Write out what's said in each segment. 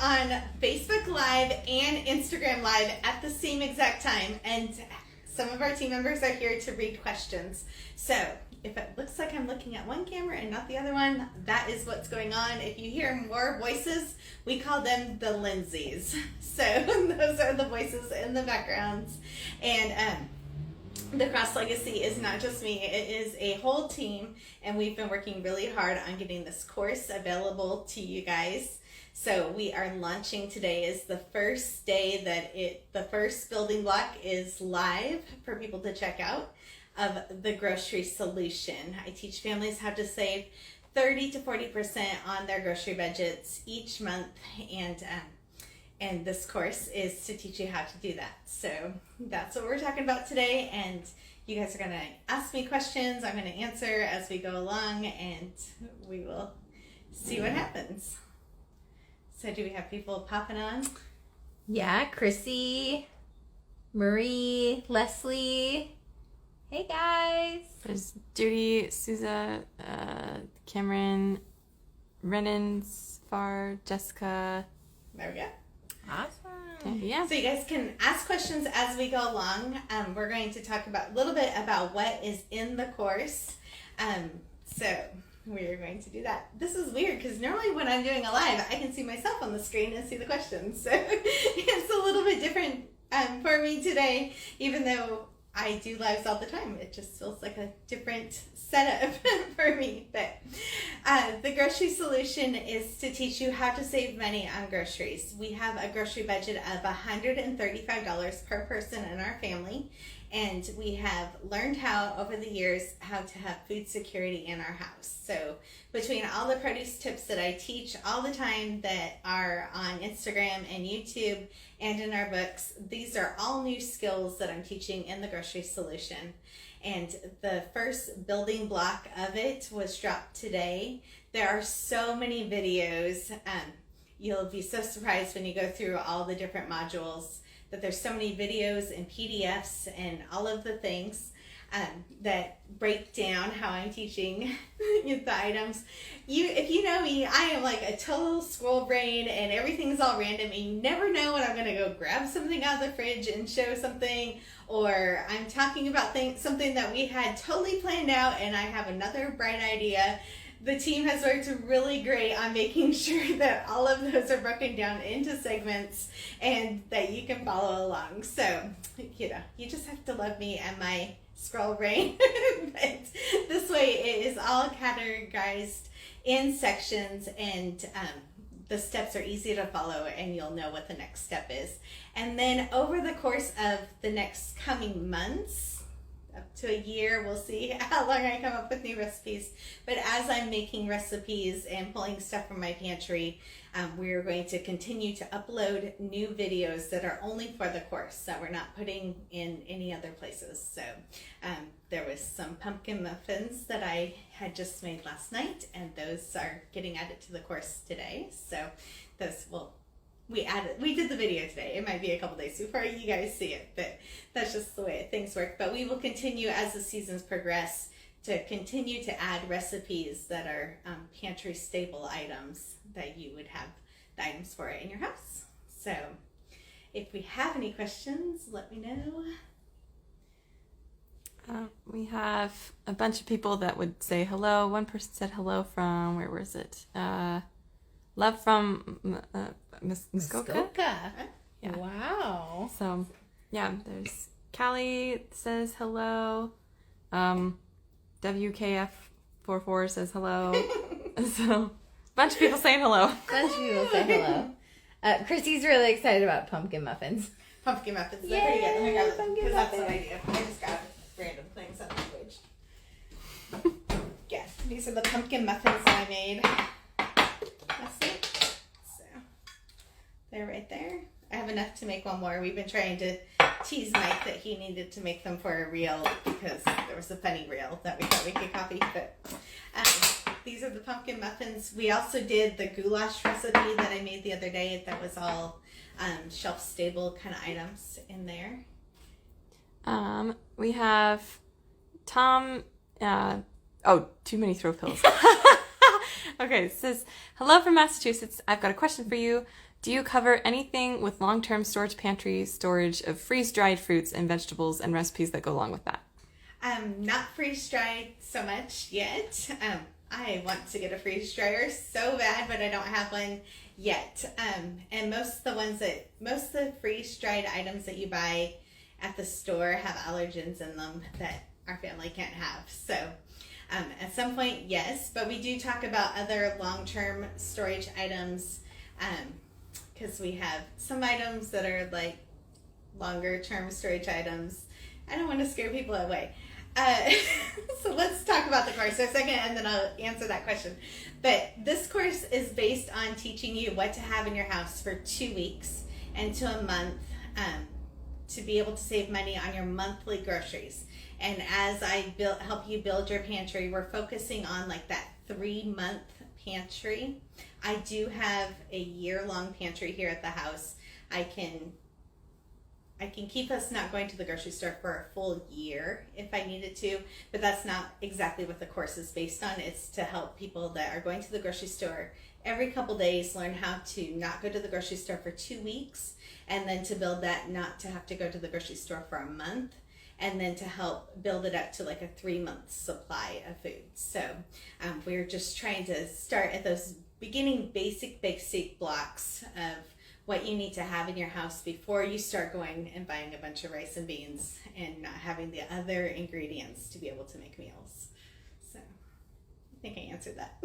on Facebook Live and Instagram Live at the same exact time, and some of our team members are here to read questions. So if it looks like I'm looking at one camera and not the other one, that is what's going on. If you hear more voices, we call them the Lindsays. So those are the voices in the backgrounds. And the Cross Legacy is not just me, it is a whole team, and we've been working really hard on getting this course available to you guys. So we are launching today is the first day that the first building block is live for people to check out of the grocery solution. I teach families how to save 30 to 40% on their grocery budgets each month, and this course is to teach you how to do that. So that's what we're talking about today, and you guys are going to ask me questions. I'm going to answer as we go along, and we will see what happens. So do we have people popping on? Yeah, Chrissy, Marie, Leslie. Hey guys. There's Judy, Souza, Cameron, Renan, Far, Jessica. There we go. Awesome. Yeah. So you guys can ask questions as we go along. We're going to talk about a little bit about what is in the course. So we're going to do that. This is weird because normally when I'm doing a live, I can see myself on the screen and see the questions. So it's a little bit different for me today, even though I do lives all the time. It just feels like a different setup for me. But the grocery solution is to teach you how to save money on groceries. We have a grocery budget of $135 per person in our family, and we have learned how over the years how to have food security in our house. So between all the produce tips that I teach all the time that are on Instagram and YouTube and in our books, these are all new skills that I'm teaching in the grocery solution. And the first building block of it was dropped today. There are so many videos. You'll be so surprised when you go through all the different modules that there's so many videos and PDFs and all of the things that break down how I'm teaching the items. If you know me, I am like a total squirrel brain, and everything's all random, and you never know when I'm going to go grab something out of the fridge and show something, or I'm talking about something that we had totally planned out and I have another bright idea. The team has worked really great on making sure that all of those are broken down into segments and that you can follow along. So, you just have to love me and my scroll brain. But this way it is all categorized in sections, and the steps are easy to follow, and you'll know what the next step is. And then over the course of the next coming months, up to a year, we'll see how long I come up with new recipes. But as I'm making recipes and pulling stuff from my pantry, we're going to continue to upload new videos that are only for the course, that we're not putting in any other places. So there was some pumpkin muffins that I had just made last night, and those are getting added to the course today. So those will... We did the video today. It might be a couple days before you guys see it, but that's just the way things work. But we will continue as the seasons progress to continue to add recipes that are pantry staple items that you would have the items for in your house. So if we have any questions, let me know. We have a bunch of people that would say hello. One person said hello from, where was it? Love from Muskoka. Yeah. Wow. So, yeah, there's Callie says hello. WKF44 says hello. So, a bunch of people saying hello. Bunch of people say hello. Christy's really excited about pumpkin muffins. Pumpkin muffins. They're pretty good. Let me grab them, because that's what I do. I just got random things on the fridge. Yes, these are the pumpkin muffins that I made. That's it. So they're right there. I have enough to make one more. We've been trying to tease Mike that he needed to make them for a reel, because there was a funny reel that we thought we could copy. But these are the pumpkin muffins. We also did the goulash recipe that I made the other day. That was all shelf stable kind of items in there. We have Tom. Too many throw pills. Okay, it says, hello from Massachusetts. I've got a question for you. Do you cover anything with long-term storage pantry storage of freeze-dried fruits and vegetables and recipes that go along with that? Not freeze-dried so much yet. I want to get a freeze dryer so bad, but I don't have one yet. And most of the freeze-dried items that you buy at the store have allergens in them that our family can't have. So at some point, yes, but we do talk about other long-term storage items because we have some items that are like longer-term storage items. I don't want to scare people away. So let's talk about the course for a second and then I'll answer that question. But this course is based on teaching you what to have in your house for 2 weeks and to a month to be able to save money on your monthly groceries. And as I help you build your pantry, we're focusing on like that 3-month pantry. I do have a year-long pantry here at the house. I can keep us not going to the grocery store for a full year if I needed to, but that's not exactly what the course is based on. It's to help people that are going to the grocery store every couple days learn how to not go to the grocery store for 2 weeks, and then to build that not to have to go to the grocery store for a month, and then to help build it up to like a 3-month supply of food. So we're just trying to start at those beginning basic blocks of what you need to have in your house before you start going and buying a bunch of rice and beans and not having the other ingredients to be able to make meals. So I think I answered that.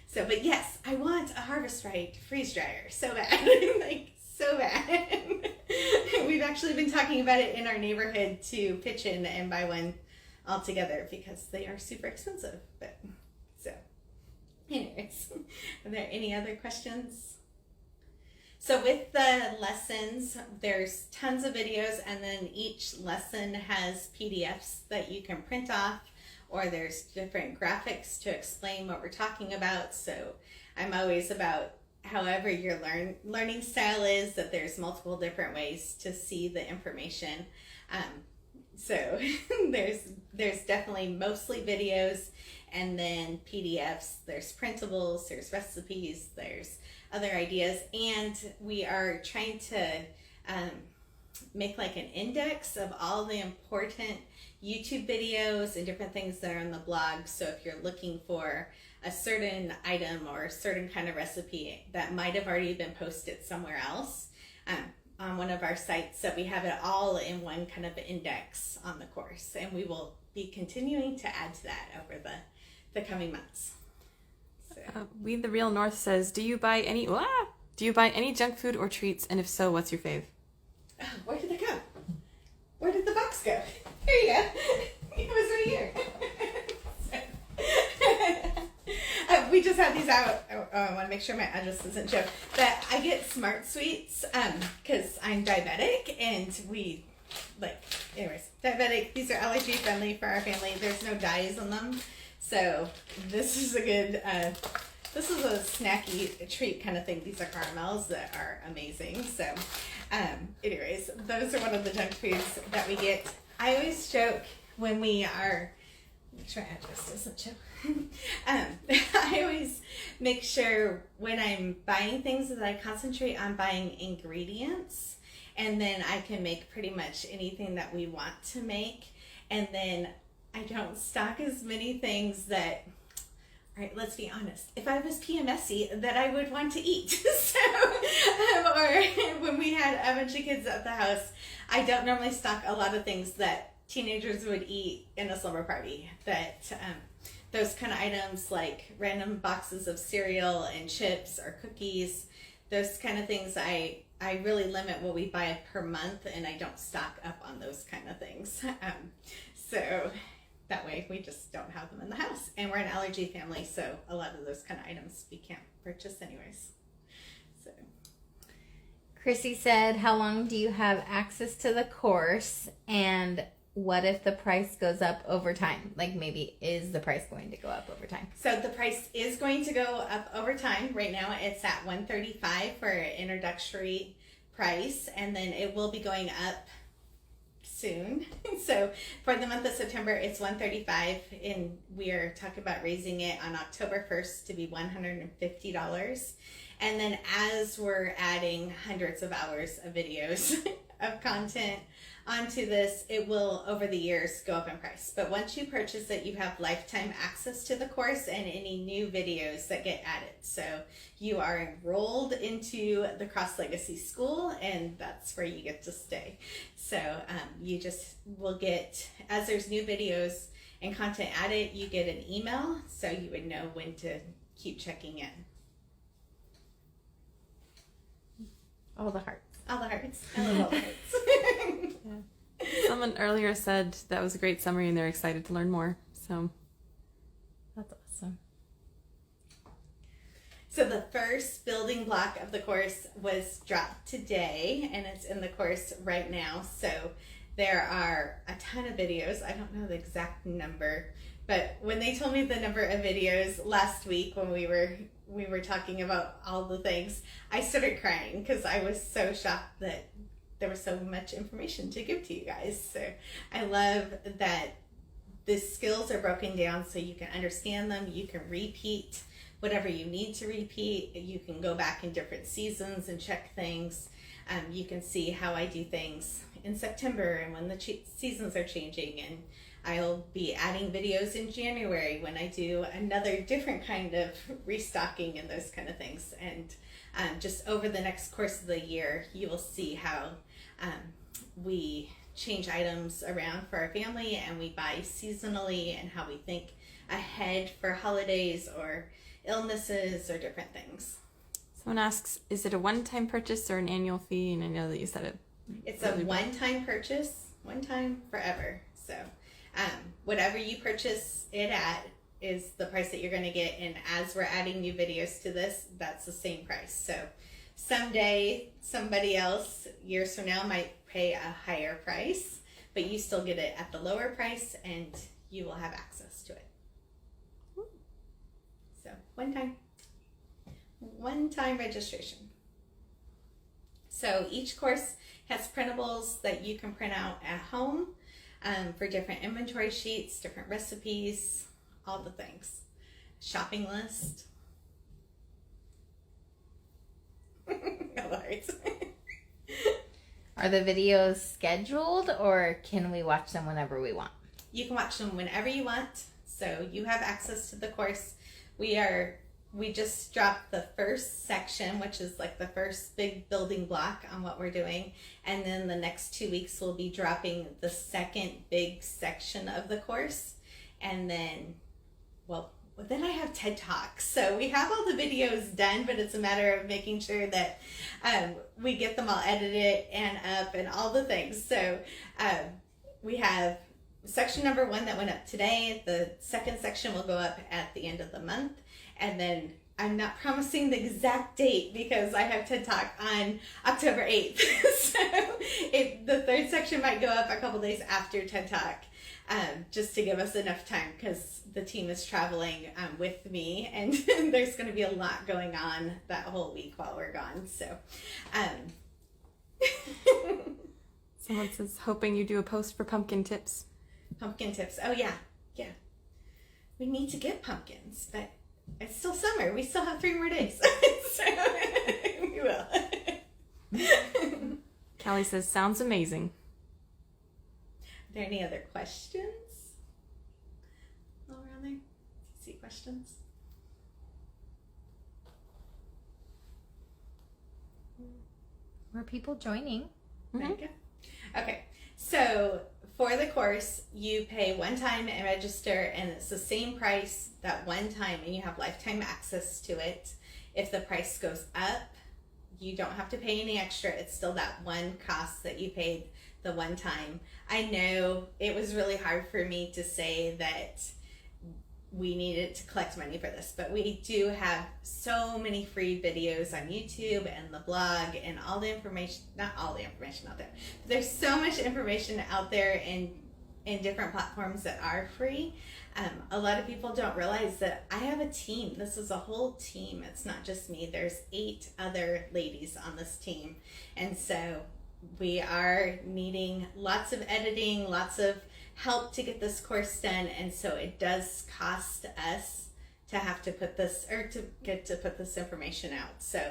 So, but yes, I want a Harvest Right freeze dryer so bad, like so bad. We've actually been talking about it in our neighborhood to pitch in and buy one all together because they are super expensive. But so anyways, are there any other questions? So with the lessons, there's tons of videos, and then each lesson has PDFs that you can print off, or there's different graphics to explain what we're talking about. So I'm always about however your learning style is, that there's multiple different ways to see the information. So there's definitely mostly videos, and then PDFs, there's printables, there's recipes, there's other ideas, and we are trying to make like an index of all the important YouTube videos and different things that are on the blog. So if you're looking for a certain item or a certain kind of recipe that might have already been posted somewhere else on one of our sites, so we have it all in one kind of index on the course, and we will be continuing to add to that over the coming months. We the Real North says, do you buy any junk food or treats, and if so, what's your fave? Oh, where did they go? Where did the box go? Here you go. It was right here. We just had these out. I want to make sure my address doesn't show. But I get Smart Sweets because I'm diabetic, and diabetic. These are allergy friendly for our family. There's no dyes in them. So this is a good, this is a snacky treat kind of thing. These are caramels that are amazing. So anyways, those are one of the junk foods that we get. I always joke when we are, make sure my address doesn't show. I always make sure when I'm buying things that I concentrate on buying ingredients, and then I can make pretty much anything that we want to make. And then I don't stock as many things that, all right, let's be honest, if I was PMSy, that I would want to eat. So, or when we had a bunch of kids at the house, I don't normally stock a lot of things that teenagers would eat in a slumber party. That those kind of items like random boxes of cereal and chips or cookies, those kind of things, I really limit what we buy per month, and I don't stock up on those kind of things. So that way we just don't have them in the house. And we're an allergy family, so a lot of those kind of items we can't purchase anyways. So Chrissy said, how long do you have access to the course, and what if the price goes up over time? Like, maybe is the price going to go up over time? So the price is going to go up over time. Right now it's at $135 for an introductory price, and then it will be going up soon. So for the month of September, it's $135, and we are talking about raising it on October 1st to be $150. And then as we're adding hundreds of hours of videos of content onto this, it will over the years go up in price. But once you purchase it, you have lifetime access to the course and any new videos that get added. So you are enrolled into the Cross Legacy School, and that's where you get to stay. So you just will get, as there's new videos and content added, you get an email, so you would know when to keep checking in. All the hearts. All the hearts. I love all the hearts. Yeah. Someone earlier said that was a great summary and they're excited to learn more. So That's awesome. So the first building block of the course was dropped today, and it's in the course right now. So there are a ton of videos. I don't know the exact number, but when they told me the number of videos last week when we were talking about all the things, I started crying because I was so shocked that there was so much information to give to you guys. So I love that the skills are broken down so you can understand them. You can repeat whatever you need to repeat. You can go back in different seasons and check things. You can see how I do things in September and when the seasons are changing, and I'll be adding videos in January when I do another different kind of restocking and those kind of things. And just over the next course of the year, you will see how we change items around for our family, and we buy seasonally, and how we think ahead for holidays or illnesses or different things. someone asks, is it a one-time purchase or an annual fee? And I know that you said it. It's a one-time purchase, one time forever. So whatever you purchase it at is the price that you're going to get. And as we're adding new videos to this, that's the same price. So someday somebody else years from now might pay a higher price, but you still get it at the lower price and you will have access to it. So one time registration. So each course has printables that you can print out at home for different inventory sheets, different recipes, all the things. Shopping list. Are the videos scheduled, or can we watch them whenever we want? You can watch them whenever you want. So you have access to the course. We just dropped the first section, which is like the first big building block on what we're doing. And then the next 2 weeks we'll be dropping the second big section of the course. And then, then I have TED Talks. So we have all the videos done, but it's a matter of making sure that we get them all edited and up and all the things. So we have section number 1 that went up today. The second section will go up at the end of the month. And then I'm not promising the exact date because I have TED Talk on October 8th. So the third section might go up a couple days after TED Talk, just to give us enough time because the team is traveling with me, and there's going to be a lot going on that whole week while we're gone. So Someone says, hoping you do a post for pumpkin tips. Pumpkin tips. Oh, yeah. Yeah. We need to get pumpkins, but it's still summer. We still have 3 more days. So we will. Callie says, sounds amazing. Are there any other questions all around there? See questions? Were people joining? There you go. Okay. So for the course, you pay one time and register, and it's the same price that one time, and you have lifetime access to it. If the price goes up, you don't have to pay any extra. It's still that one cost that you paid the one time. I know it was really hard for me to say that we needed to collect money for this, but we do have so many free videos on YouTube and the blog and all the information, not all the information out there, but there's so much information out there in different platforms that are free. A lot of people don't realize that I have a team. This is a whole team. It's not just me. There's 8 other ladies on this team. And so we are needing lots of editing, lots of help to get this course done, and so it does cost us to have to put this, or to get to put this information out. So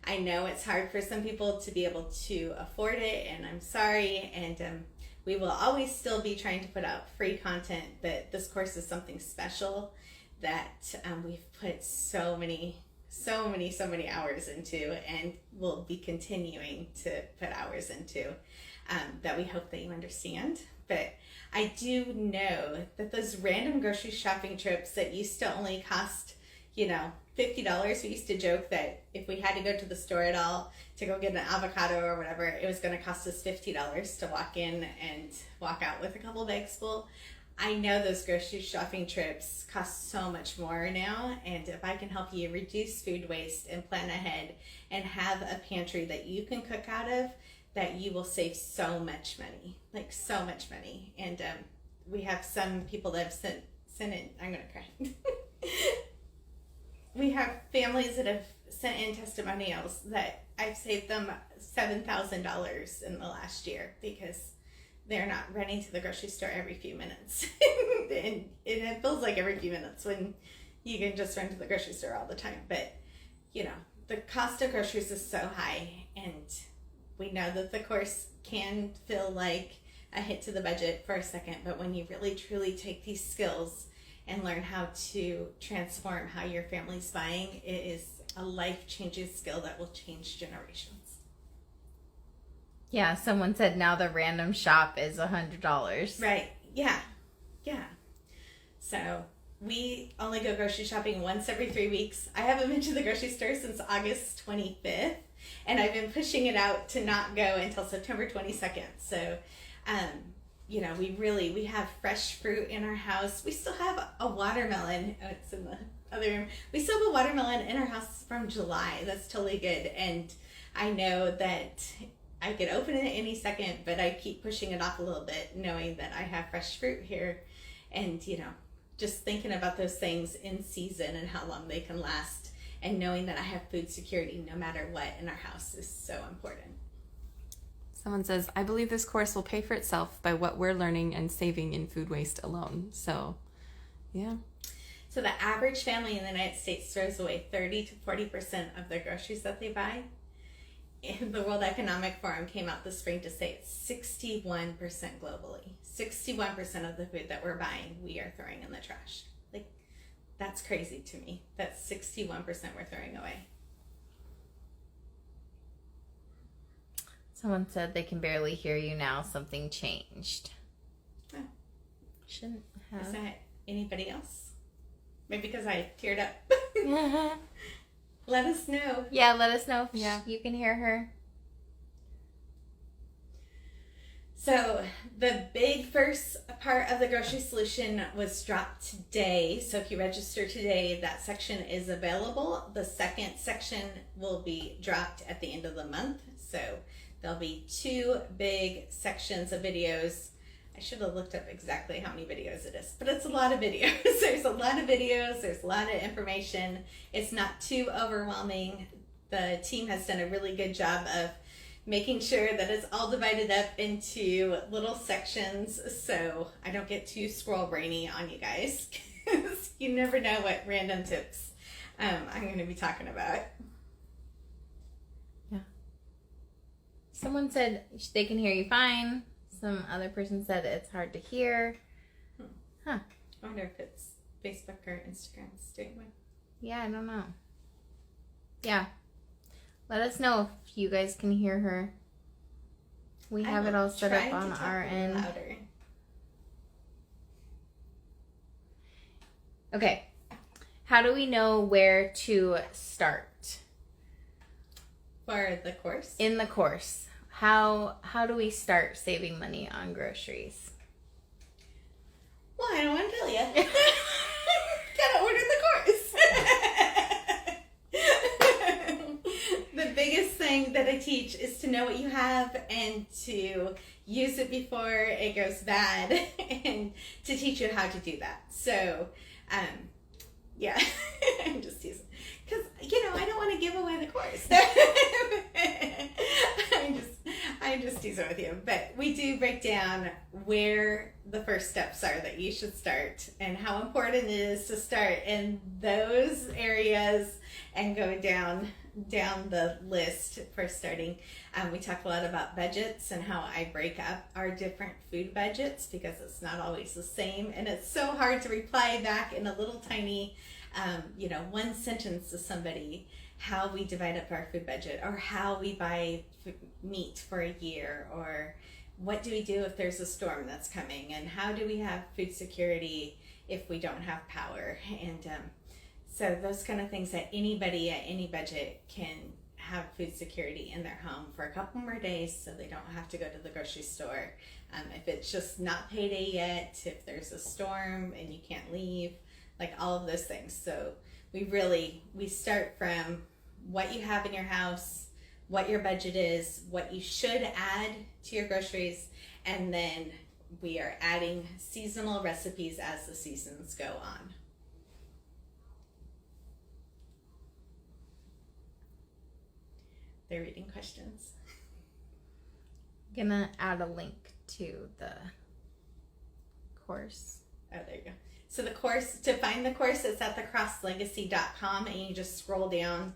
I know it's hard for some people to be able to afford it, and I'm sorry, and we will always still be trying to put out free content, but this course is something special that we've put so many hours into, and will be continuing to put hours into, that we hope that you understand. But I do know that those random grocery shopping trips that used to only cost, $50, we used to joke that if we had to go to the store at all to go get an avocado or whatever, it was going to cost us $50 to walk in and walk out with a couple bags full. I know those grocery shopping trips cost so much more now, and if I can help you reduce food waste and plan ahead and have a pantry that you can cook out of, that you will save so much money, like so much money. And we have some people that have sent in, I'm going to cry. We have families that have sent in testimonials that I've saved them $7,000 in the last year because they're not running to the grocery store every few minutes. And it feels like every few minutes when you can just run to the grocery store all the time. But, the cost of groceries is so high, and we know that the course can feel like a hit to the budget for a second, but when you really truly take these skills and learn how to transform how your family's buying, it is a life-changing skill that will change generations. Yeah, someone said now the random shop is $100. Right. Yeah. So we only go grocery shopping once every 3 weeks. I haven't been to the grocery store since August 25th, and I've been pushing it out to not go until September 22nd. So, we have fresh fruit in our house. We still have a watermelon. Oh, it's in the other room. We still have a watermelon in our house from July. That's totally good. And I know that I could open it any second, but I keep pushing it off a little bit, knowing that I have fresh fruit here. And, just thinking about those things in season and how long they can last, and knowing that I have food security no matter what in our house is so important. Someone says, I believe this course will pay for itself by what we're learning and saving in food waste alone. So, yeah. So the average family in the United States throws away 30 to 40% of their groceries that they buy. And the World Economic Forum came out this spring to say it's 61% globally. 61% of the food that we're buying, we are throwing in the trash. Like, that's crazy to me. That's 61% we're throwing away. Someone said they can barely hear you now. Something changed. Oh. Shouldn't have. Is that anybody else? Maybe because I teared up. Let us know. Yeah, let us know if you can hear her. So the big first part of the grocery solution was dropped today. So if you register today, that section is available. The second section will be dropped at the end of the month. So there'll be 2 big sections of videos. I should have looked up exactly how many videos it is, but it's a lot of videos. There's a lot of videos. There's a lot of information. It's not too overwhelming. The team has done a really good job of making sure that it's all divided up into little sections so I don't get too scroll brainy on you guys. You never know what random tips I'm going to be talking about. Yeah. Someone said they can hear you fine. Some other person said it's hard to hear. Huh. I wonder if it's Facebook or Instagram's doing one. Yeah, I don't know. Yeah. Let us know if you guys can hear her. We have it all set up on our end. Louder. Okay. How do we know where to start? For the course? In the course. How do we start saving money on groceries? Well, I don't want to tell you. Gotta order the course. The biggest thing that I teach is to know what you have and to use it before it goes bad, and to teach you how to do that. So, yeah, I'm just teasing. Because, I don't want to give away the course. I'm teasing with you, but we do break down where the first steps are that you should start and how important it is to start in those areas and go down the list for starting. We talk a lot about budgets and how I break up our different food budgets because it's not always the same, and it's so hard to reply back in a little tiny one sentence to somebody how we divide up our food budget, or how we buy meat for a year, or what do we do if there's a storm that's coming, and how do we have food security if we don't have power. And so those kind of things that anybody at any budget can have food security in their home for a couple more days so they don't have to go to the grocery store. If it's just not payday yet, if there's a storm and you can't leave, like all of those things. So we start from what you have in your house, what your budget is, what you should add to your groceries, and then we are adding seasonal recipes as the seasons go on. They're reading questions. Gonna add a link to the course. Oh, there you go. So the course, to find the course, it's at thecrosslegacy.com, and you just scroll down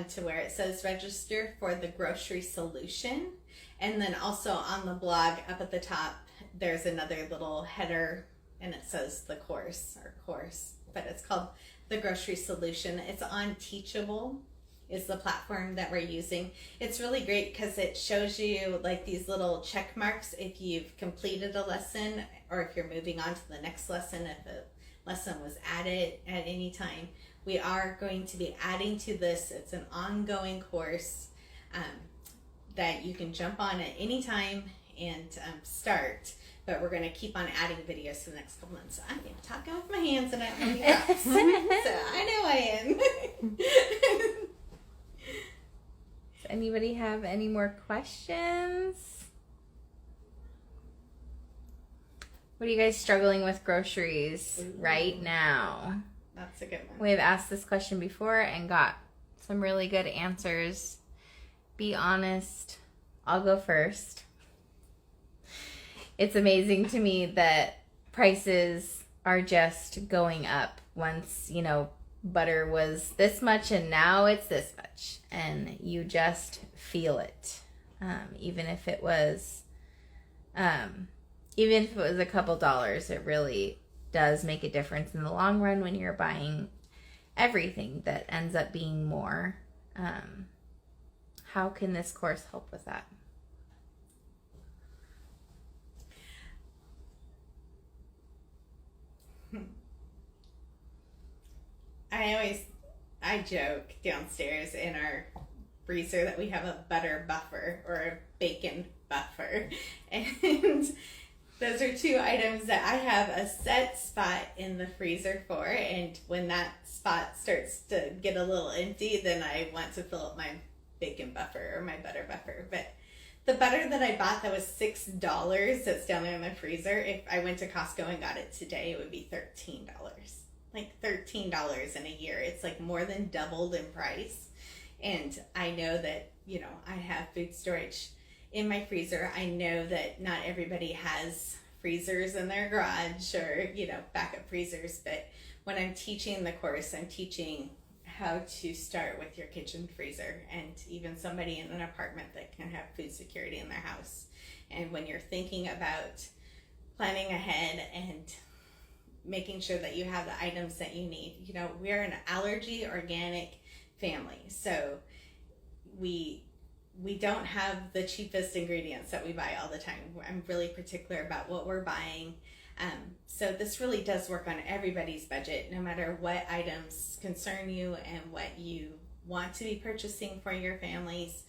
to where it says register for the grocery solution. And then also on the blog up at the top, there's another little header and it says the course, but it's called the grocery solution. It's on Teachable is the platform that we're using. It's really great because it shows you like these little check marks if you've completed a lesson, or if you're moving on to the next lesson, if a lesson was added at any time. We are going to be adding to this. It's an ongoing course that you can jump on at any time and start, but we're going to keep on adding videos for the next couple months. I'm talking with my hands and I don't have any props. So I know I am. Does anybody have any more questions? What are you guys struggling with groceries right now? That's a good one. We've asked this question before and got some really good answers. Be honest. I'll go first. It's amazing to me that prices are just going up. Once, butter was this much and now it's this much. And you just feel it. Even if it was a couple dollars, it really does make a difference in the long run when you're buying everything that ends up being more. How can this course help with that? I joke downstairs in our freezer that we have a butter buffer or a bacon buffer, and those are two items that I have a set spot in the freezer for, and when that spot starts to get a little empty, then I want to fill up my bacon buffer or my butter buffer. But the butter that I bought that was $6 that's down there in the freezer, if I went to Costco and got it today, it would be $13. Like $13 in a year. It's like more than doubled in price. And I know that, I have food storage in my freezer. I know that not everybody has freezers in their garage or, backup freezers. But when I'm teaching the course, I'm teaching how to start with your kitchen freezer, and even somebody in an apartment that can have food security in their house. And when you're thinking about planning ahead and making sure that you have the items that you need. We're an allergy organic family, so we don't have the cheapest ingredients that we buy all the time. I'm really particular about what we're buying. So this really does work on everybody's budget, no matter what items concern you and what you want to be purchasing for your families.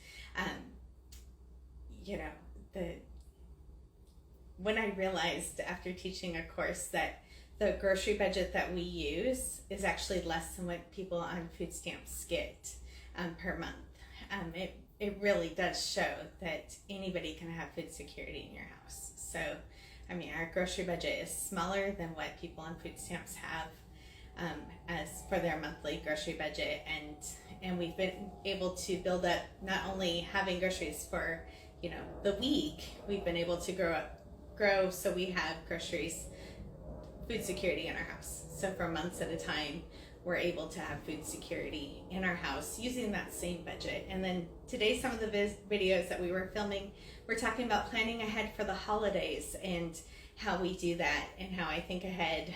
When I realized after teaching a course that the grocery budget that we use is actually less than what people on food stamps get per month. It really does show that anybody can have food security in your house. So, our grocery budget is smaller than what people on food stamps have as for their monthly grocery budget. And we've been able to build up not only having groceries for, the week we've been able to grow so we have groceries, food security in our house. So for months at a time, we're able to have food security in our house using that same budget. And then today, some of the videos that we were filming, we're talking about planning ahead for the holidays and how we do that, and how I think ahead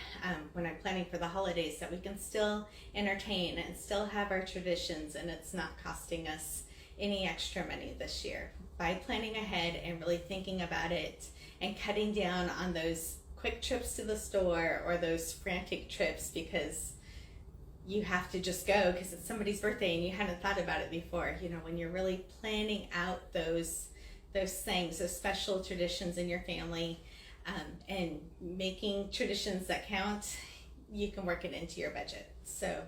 when I'm planning for the holidays, that we can still entertain and still have our traditions, and it's not costing us any extra money this year by planning ahead and really thinking about it and cutting down on those quick trips to the store or those frantic trips because you have to just go because it's somebody's birthday and you hadn't thought about it before. When you're really planning out those things, those special traditions in your family, and making traditions that count, you can work it into your budget. So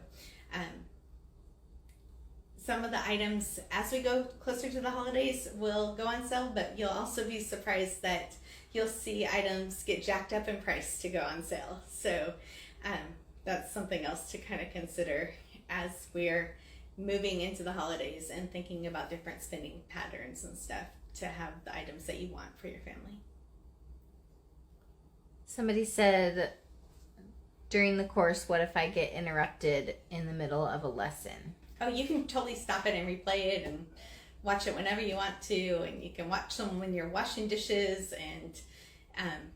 some of the items as we go closer to the holidays will go on sale, but you'll also be surprised that you'll see items get jacked up in price to go on sale. So that's something else to kind of consider as we're moving into the holidays and thinking about different spending patterns and stuff to have the items that you want for your family. Somebody said during the course, what if I get interrupted in the middle of a lesson? Oh, you can totally stop it and replay it and watch it whenever you want to, and you can watch them when you're washing dishes and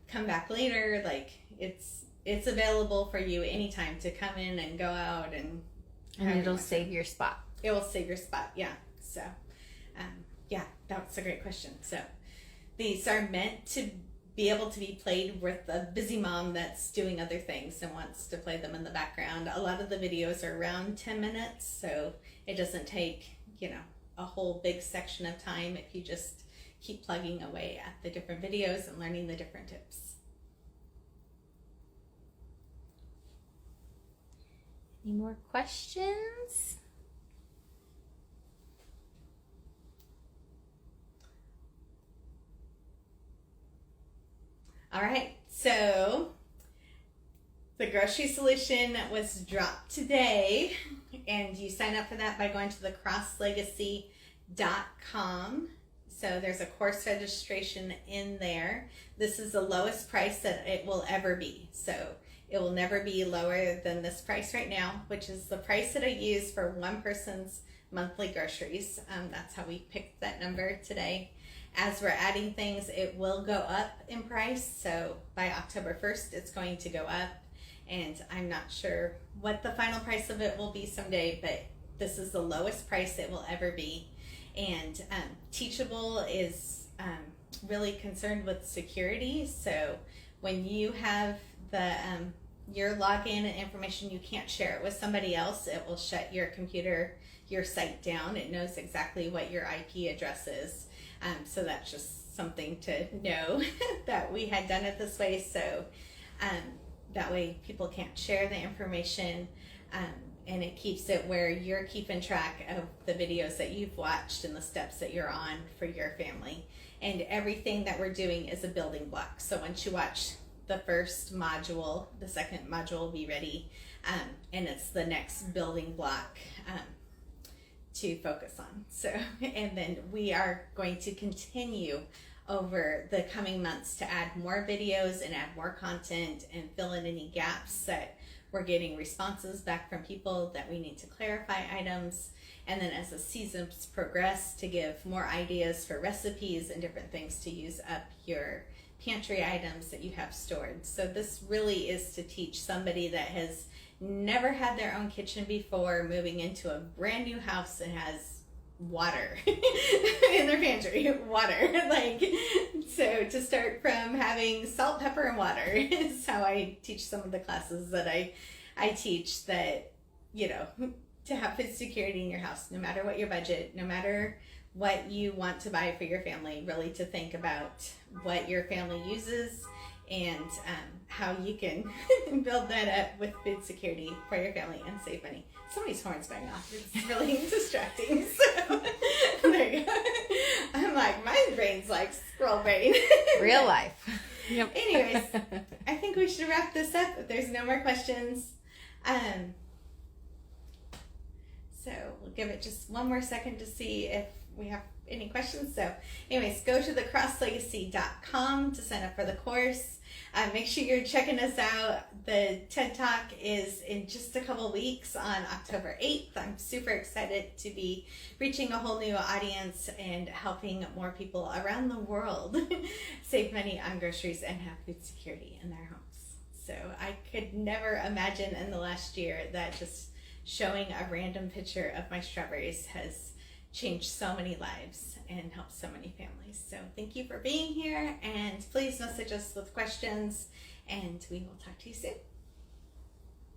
come back later. Like it's available for you anytime to come in and go out, and it'll save your spot. It will save your spot, yeah. So yeah, that's a great question. So these are meant to be able to be played with a busy mom that's doing other things and wants to play them in the background. A lot of the videos are around 10 minutes, so it doesn't take, a whole big section of time if you just keep plugging away at the different videos and learning the different tips. Any more questions? All right, so the grocery solution was dropped today, and you sign up for that by going to the crosslegacy.com. So there's a course registration in there. This is the lowest price that it will ever be. So it will never be lower than this price right now, which is the price that I use for one person's monthly groceries. That's how we picked that number today. As we're adding things, it will go up in price. So by October 1st, it's going to go up. And I'm not sure what the final price of it will be someday, but this is the lowest price it will ever be. And Teachable is really concerned with security. So when you have your login and information, you can't share it with somebody else. It will shut your computer, your site down. It knows exactly what your IP address is. So that's just something to know that we had done it this way. So that way people can't share the information, and it keeps it where you're keeping track of the videos that you've watched and the steps that you're on for your family. And everything that we're doing is a building block. So once you watch the first module, the second module will be ready, and it's the next building block to focus on. So, and then we are going to continue over the coming months to add more videos and add more content and fill in any gaps that we're getting responses back from people that we need to clarify items. And then as the seasons progress, to give more ideas for recipes and different things to use up your pantry items that you have stored. So this really is to teach somebody that has never had their own kitchen before, moving into a brand new house that has water in their pantry. Water, so to start from having salt, pepper, and water is how I teach some of the classes that I teach, that to have food security in your house, no matter what your budget, no matter what you want to buy for your family, really to think about what your family uses and how you can build that up with food security for your family and save money. Somebody's horn's going off. It's really distracting. So there you go. I'm like, my brain's like squirrel brain. Real life. Yep. Anyways, I think we should wrap this up if there's no more questions. So we'll give it just one more second to see if we have any questions. questions. So anyways, go to thecrosslegacy.com to sign up for the course. Make sure you're checking us out. The TED Talk is in just a couple weeks on October 8th. I'm super excited to be reaching a whole new audience and helping more people around the world save money on groceries and have food security in their homes. So I could never imagine in the last year that just showing a random picture of my strawberries has changed so many lives and helped so many families. So thank you for being here, and please message us with questions, and we will talk to you soon.